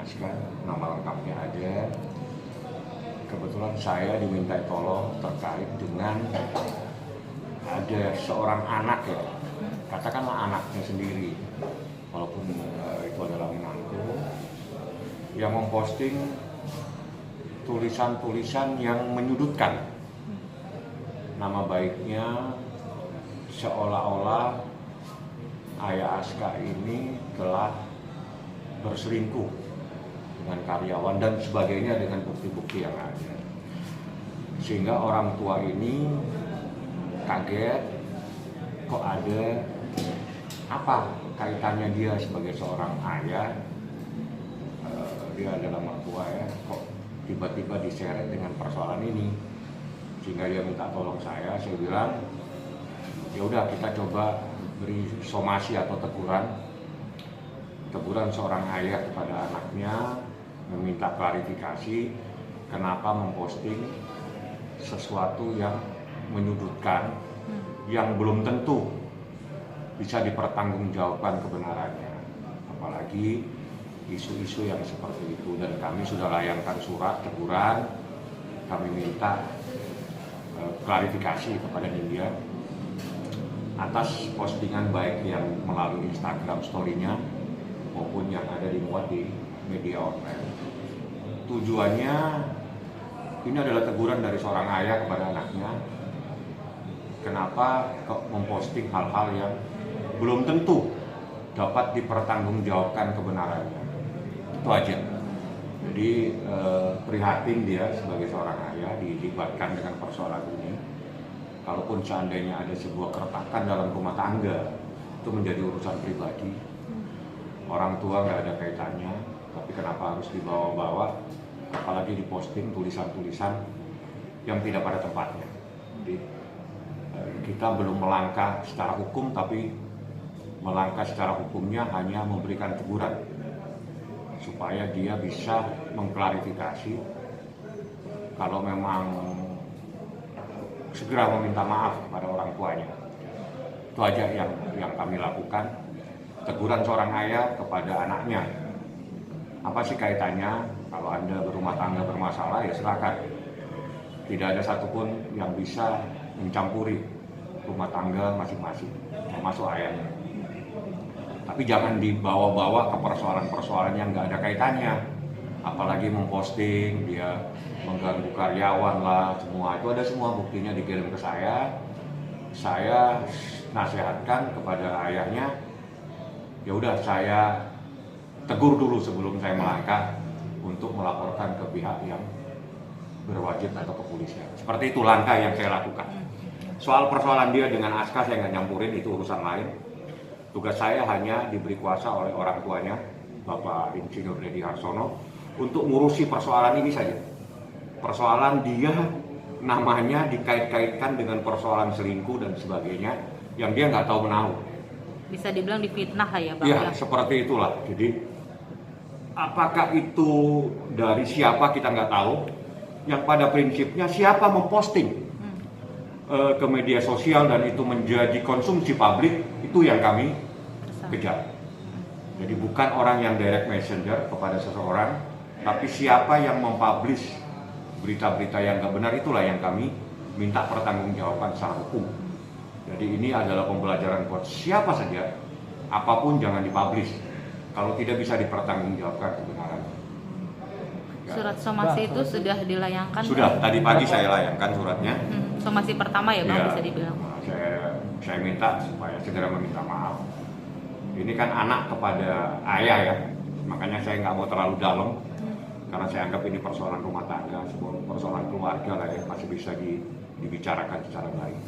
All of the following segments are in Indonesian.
Aska, nama lengkapnya ada. Kebetulan saya diminta tolong terkait dengan ada seorang anak ya, katakanlah anaknya sendiri, walaupun itu adalah menantu, yang memposting tulisan-tulisan yang menyudutkan nama baiknya, seolah-olah Ayah Aska ini telah berselingkuh dengan karyawan dan sebagainya dengan bukti-bukti yang ada. Sehingga orang tua ini kaget, kok ada apa kaitannya dia sebagai seorang ayah, dia adalah mertua ya, kok tiba-tiba diseret dengan persoalan ini. Sehingga dia minta tolong saya bilang ya udah kita coba beri somasi atau teguran seorang ayah kepada anaknya, meminta klarifikasi kenapa memposting sesuatu yang menyudutkan, yang belum tentu bisa dipertanggungjawabkan kebenarannya, apalagi isu-isu yang seperti itu. Dan kami sudah layangkan surat teguran, kami minta klarifikasi kepada Nindya atas postingan baik yang melalui Instagram story-nya maupun yang ada dimuat di media online. Tujuannya ini adalah teguran dari seorang ayah kepada anaknya. Kenapa kok memposting hal-hal yang belum tentu dapat dipertanggungjawabkan kebenarannya. Itu aja. Jadi prihatin dia sebagai seorang ayah dilibatkan dengan persoalan ini. Kalaupun seandainya ada sebuah keretakan dalam rumah tangga, itu menjadi urusan pribadi. Orang tua nggak ada kaitannya, tapi kenapa harus dibawa-bawa, apalagi diposting tulisan-tulisan yang tidak pada tempatnya. Jadi kita belum melangkah secara hukum, tapi melangkah secara hukumnya hanya memberikan teguran supaya dia bisa mengklarifikasi. Kalau memang segera meminta maaf kepada orang tuanya. Itu aja yang kami lakukan. Teguran seorang ayah kepada anaknya. Apa sih kaitannya? Kalau Anda berumah tangga bermasalah ya silakan. Tidak ada satupun yang bisa mencampuri rumah tangga masing-masing, termasuk ayahnya. Tapi jangan dibawa-bawa ke persoalan-persoalan yang nggak ada kaitannya. Apalagi memposting dia mengganggu karyawan lah, semua itu ada semua buktinya dikirim ke saya. Saya nasihatkan kepada ayahnya, ya udah saya tegur dulu sebelum saya melangkah untuk melaporkan ke pihak yang berwajib atau kepolisian. Seperti itu langkah yang saya lakukan. Soal persoalan dia dengan Aska saya nggak nyampurin, itu urusan lain. Tugas saya hanya diberi kuasa oleh orang tuanya, Bapak Insinyur Deddy Harsono, untuk ngurusi persoalan ini saja. Persoalan dia namanya dikait-kaitkan dengan persoalan selingkuh dan sebagainya yang dia nggak tahu menahu. Bisa dibilang difitnah ya Bang? Ya, seperti itulah. Jadi apakah itu dari siapa kita nggak tahu. Yang pada prinsipnya siapa memposting ke media sosial dan itu menjadi konsumsi publik, itu yang kami kejar. Jadi bukan orang yang direct messenger kepada seseorang, tapi siapa yang mempublish berita-berita yang nggak benar, itulah yang kami minta pertanggungjawaban secara hukum. Jadi ini adalah pembelajaran buat siapa saja, apapun jangan dipublish kalau tidak bisa dipertanggungjawabkan kebenarannya. Ya. Surat somasi itu sudah dilayangkan? Sudah, tadi pagi saya layangkan suratnya. Somasi pertama ya Bang, Ya, bisa dibilang. saya minta supaya segera meminta maaf. Ini kan anak kepada ayah ya, makanya saya nggak mau terlalu dalam. Karena saya anggap ini persoalan rumah tangga, sebuah persoalan keluarga lah ya, masih bisa dibicarakan secara baik.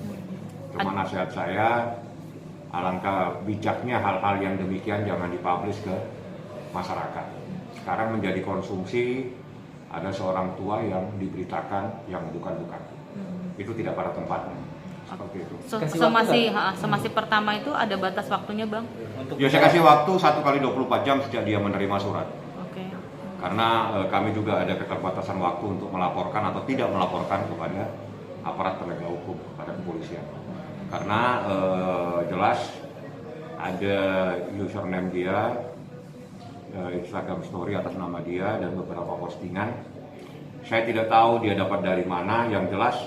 Cuma nasihat saya, alangkah bijaknya hal-hal yang demikian jangan dipublish ke masyarakat. Sekarang menjadi konsumsi, ada seorang tua yang diberitakan yang bukan-bukan. Itu tidak pada tempatnya. Seperti itu. Somasi pertama itu ada batas waktunya Bang? Ya saya kasih waktu 1x24 jam sejak dia menerima surat. Oke. Karena kami juga ada keterbatasan waktu untuk melaporkan atau tidak melaporkan kepada aparat penegak hukum, kepada kepolisian. Karena jelas ada username dia Instagram story atas nama dia dan beberapa postingan. Saya tidak tahu dia dapat dari mana, yang jelas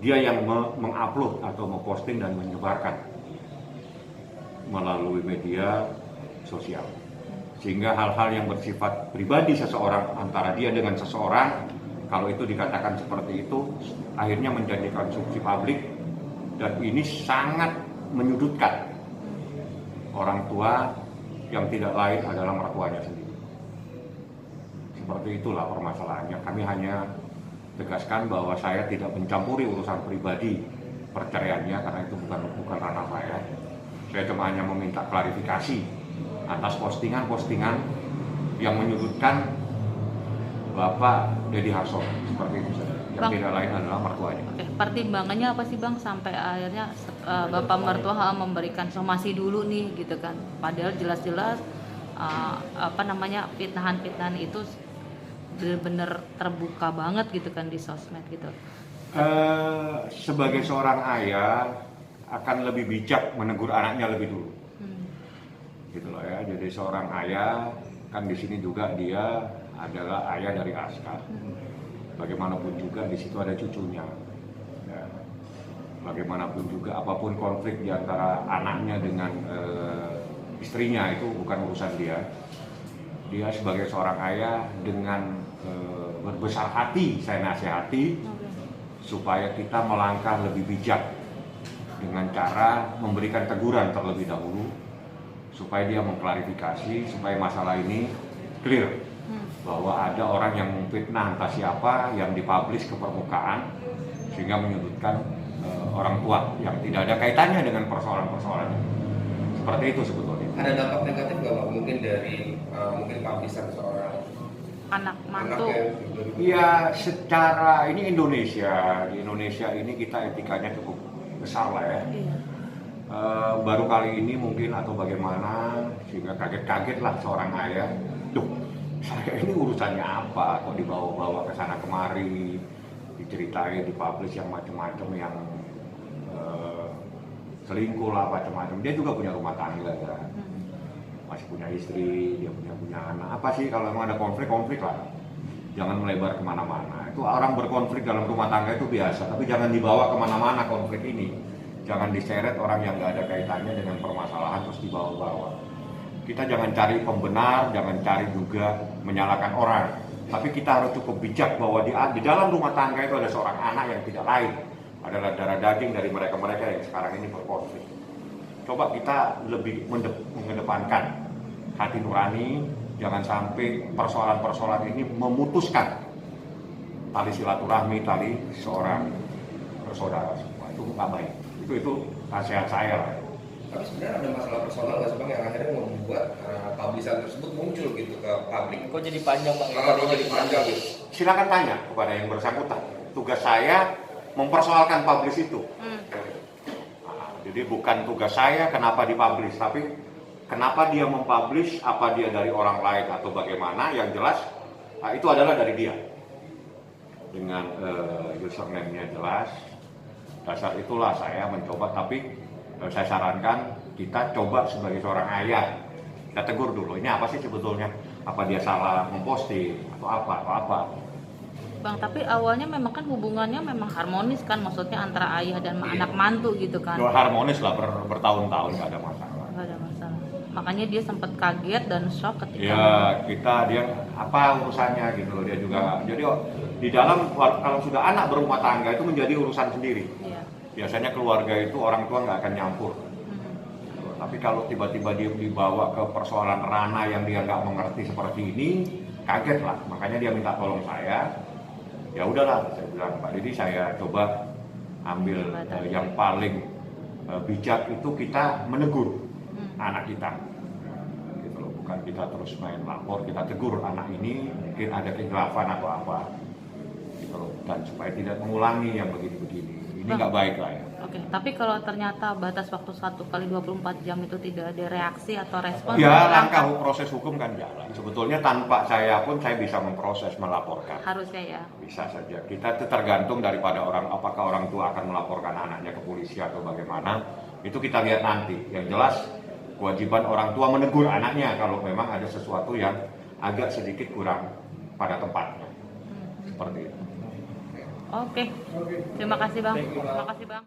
dia yang mengupload atau memposting dan menyebarkan melalui media sosial. Sehingga hal-hal yang bersifat pribadi seseorang antara dia dengan seseorang, kalau itu dikatakan seperti itu, akhirnya menjadi konsumsi publik, dan ini sangat menyudutkan orang tua yang tidak lain adalah mertuanya sendiri. Seperti itulah permasalahannya. Kami hanya tegaskan bahwa saya tidak mencampuri urusan pribadi perceraiannya karena itu bukan ranah saya. Saya cuma hanya meminta klarifikasi atas postingan-postingan yang menyudutkan Bapak Deddy Harsono, seperti itu saja. Yang Bang, tidak lain adalah mertuanya. Oke, pertimbangannya apa sih Bang sampai akhirnya Bapak mertua memberikan somasi dulu nih gitu kan? Padahal jelas-jelas fitnahan-fitnahan itu benar-benar terbuka banget gitu kan di sosmed gitu. Sebagai seorang ayah akan lebih bijak menegur anaknya lebih dulu. Gitu loh ya. Jadi seorang ayah kan di sini juga dia adalah ayah dari Aska. Bagaimanapun juga di situ ada cucunya. Ya. Bagaimanapun juga apapun konflik di antara anaknya dengan istrinya itu bukan urusan dia. Dia sebagai seorang ayah dengan berbesar hati saya nasihati supaya kita melangkah lebih bijak dengan cara memberikan teguran terlebih dahulu supaya dia mengklarifikasi supaya masalah ini clear bahwa ada orang yang memfitnah entah siapa yang dipublish ke permukaan sehingga menyudutkan orang tua yang tidak ada kaitannya dengan persoalan-persoalan seperti itu sebetulnya. Ada dampak negatif nggak Pak? Mungkin dari mungkin publisan seorang Anak mantu. Ya secara ini Indonesia, di Indonesia ini kita etikanya cukup besar lah ya. Iya. Baru kali ini mungkin atau bagaimana sehingga kaget-kaget lah seorang ayah. Duh, saya ini urusannya apa? Kok dibawa-bawa ke sana kemari, diceritain, dipublish yang macam-macam yang selingkuh lah macam-macam. Dia juga punya rumah tangga ya. Masih punya istri, dia punya anak. Apa sih kalau memang ada konflik lah. Jangan melebar kemana-mana. Itu orang berkonflik dalam rumah tangga itu biasa, tapi jangan dibawa kemana-mana konflik ini. Jangan diseret orang yang nggak ada kaitannya dengan permasalahan terus dibawa-bawa. Kita jangan cari pembenar, jangan cari juga menyalahkan orang. Tapi kita harus cukup bijak bahwa di dalam rumah tangga itu ada seorang anak yang tidak lain adalah darah daging dari mereka-mereka yang sekarang ini berkonflik. Coba kita lebih mengedepankan hati nurani, jangan sampai persoalan-persoalan ini memutuskan tali silaturahmi, tali seorang bersaudara semua. Itu nggak baik. Itu nasihat saya lah. Tapi sebenarnya ada masalah personal nggak sih Bang yang akhirnya membuat publisan tersebut muncul gitu ke publik? Kok jadi panjang Bang? Kalau jadi panjang gitu. Silakan tanya kepada yang bersangkutan. Tugas saya mempersoalkan publish itu. Jadi bukan tugas saya kenapa dipublish, tapi kenapa dia mempublish, apa dia dari orang lain atau bagaimana, yang jelas itu adalah dari dia. Dengan username-nya jelas, dasar itulah saya mencoba, tapi saya sarankan kita coba sebagai seorang ayah, kita tegur dulu, ini apa sih sebetulnya, apa dia salah memposting, atau apa. Bang, tapi awalnya memang kan hubungannya memang harmonis kan, maksudnya antara ayah dan anak mantu gitu kan. Harmonis lah, bertahun-tahun nggak ada masalah. Nggak ada masalah. Makanya dia sempat kaget dan shock ketika dia apa urusannya gitu loh, dia juga. Jadi di dalam kalau sudah anak berumah tangga itu menjadi urusan sendiri. Iya. Biasanya keluarga itu orang tua nggak akan nyampur. Tapi kalau tiba-tiba dia dibawa ke persoalan ranah yang dia nggak mengerti seperti ini, kaget lah. Makanya dia minta tolong saya. Ya udahlah, saya bilang Pak Deddy, saya coba ambil yang paling bijak itu kita menegur anak kita. Gitu loh, bukan kita terus main lapor, kita tegur anak ini mungkin ada kekhilafan atau apa. Gitu loh, dan supaya tidak mengulangi yang begini-begini. Ini nggak baik lah ya. Oke, tapi kalau ternyata batas waktu 1x24 jam itu tidak ada reaksi atau respon, ya langkah proses hukum kan jalan. Sebetulnya tanpa saya pun saya bisa memproses, melaporkan. harusnya ya. Bisa saja. Kita itu tergantung daripada apakah orang tua akan melaporkan anaknya ke polisi atau bagaimana. Itu kita lihat nanti. Yang jelas kewajiban orang tua menegur anaknya kalau memang ada sesuatu yang agak sedikit kurang pada tempatnya. Seperti itu. Oke. Terima kasih Bang. Terima kasih Bang.